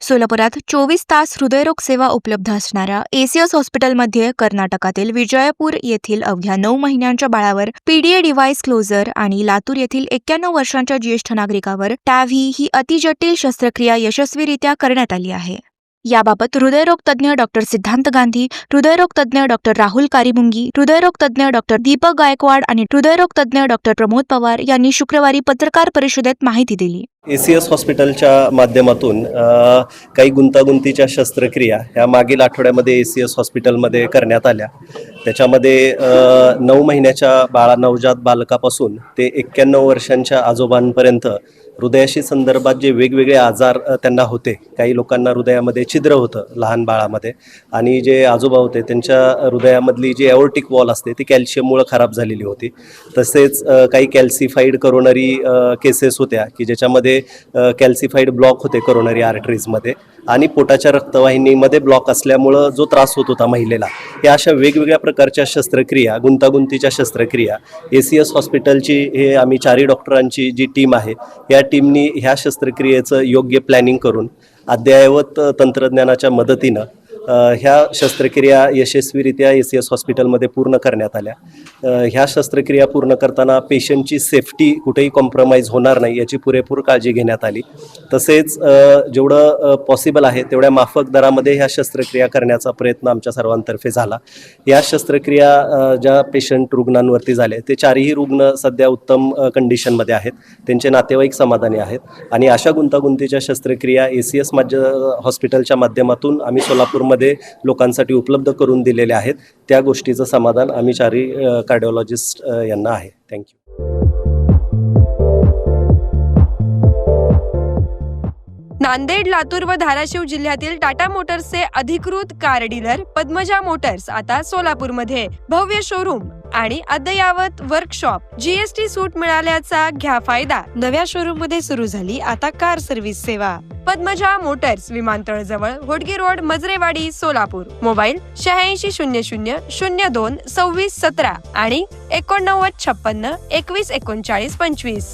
सोलापुरात 24 तास हृदयरोग सेवा उपलब्ध असणाऱ्या एसीएस हॉस्पिटलमध्ये कर्नाटकातील विजयपूर येथील अवघ्या 9 महिन्यांच्या बाळावर पीडीए डिव्हाइस क्लोजर आणि लातूर येथील 91 वर्षांच्या ज्येष्ठ नागरिकावर टॅव्ही ही अतिजटिल शस्त्रक्रिया यशस्वीरित्या करण्यात आली आहे। याबाबत हृदयरोग तज्ज्ञ डॉक्टर सिद्धांत गांधी, हृदयरोग तज्ज्ञ डॉक्टर राहुल कारीमुंगी, हृदयरोग तज्ज्ञ डॉक्टर दीपक गायकवाड आणि हृदयरोग तज्ज्ञ डॉक्टर प्रमोद पवार यांनी शुक्रवारी पत्रकार परिषदेत माहिती दिली। एसीएस हॉस्पिटलच्या माध्यमातून काही गुंतागुंतीच्या शस्त्रक्रिया ह्या मागील आठवड्यामध्ये एसीएस हॉस्पिटलमध्ये करण्यात आल्या। त्याच्यामध्ये 9 महिन्याच्या नवजात बालकापासून ते 91 वर्षांच्या आजोबांपर्यंत हृदयाशी संदर्भात जे वेगवेगळे आजार त्यांना होते, काही लोकांना हृदयामध्ये छिद्र होतं लहान बाळामध्ये, आणि जे आजोबा होते त्यांच्या हृदयामधली जी एओर्टिक वॉल असते ती कॅल्शियममुळे खराब झालेली होती। तसेच काही कॅल्सिफाईड करोनरी केसेस होत्या की ज्याच्यामध्ये कॅल्सिफाईड ब्लॉक होते करोनरी आर्टरीजमध्ये, आणि पोटाच्या रक्तवाहिनीमध्ये ब्लॉक असल्यामुळं जो त्रास होत होता महिलेला, या अशा वेगवेगळ्या प्रकारच्या शस्त्रक्रिया, गुंतागुंतीच्या शस्त्रक्रिया एसीएस हॉस्पिटलची हे आम्ही 4 डॉक्टरांची जी टीम आहे या टीमनी ह्या शस्त्रक्रियेचं योग्य प्लॅनिंग करून अद्ययावत तंत्रज्ञानाच्या मदतीनं ह्या शस्त्रक्रिया यशस्वीरित्या एसीएस हॉस्पिटलमध्ये पूर्ण करण्यात आल्या। ह्या शस्त्रक्रिया पूर्ण करताना पेशंटची सेफ्टी कुठेही कॉम्प्रोमाइज होणार नाही याची पुरेपूर काळजी घेण्यात आली। तसेच जेवढं पॉसिबल आहे तेवढ्या माफक दरामध्ये ह्या शस्त्रक्रिया करण्याचा प्रयत्न आमच्या सर्वांतर्फे झाला। या शस्त्रक्रिया ज्या पेशंट रुग्णांवरती झाले ते 4ही रुग्ण सध्या उत्तम कंडिशनमध्ये आहेत, त्यांचे नातेवाईक समाधानी आहेत, आणि अशा गुंतागुंतीच्या शस्त्रक्रिया एसीएस हॉस्पिटलच्या माध्यमातून आम्ही सोलापूरमध्ये लोकांसाठी उपलब्ध करून दिलेले आहेत। त्या गोष्टीचं समाधान आम्ही 4ही कार्डिओलॉजिस्ट यांना आहे। थँक्यू। नांदेड, लातूर व धाराशिव जिल्ह्यातील टाटा मोटर्सचे अधिकृत कार डीलर पद्मजा मोटर्स आता सोलापूरमध्ये भव्य शोरूम आणि अद्ययावत वर्कशॉप, जीएसटी सूट मिळाल्याचा घ्या फायदा। नव्या शोरूम मध्ये सुरू झाली आता कार सर्व्हिस सेवा। पद्मजा मोटर्स, विमानतळ जवळ, होडगी रोड, मजरेवाडी, सोलापूर। मोबाईल 8600 02 26 17 आणि 89 56 21 39 25।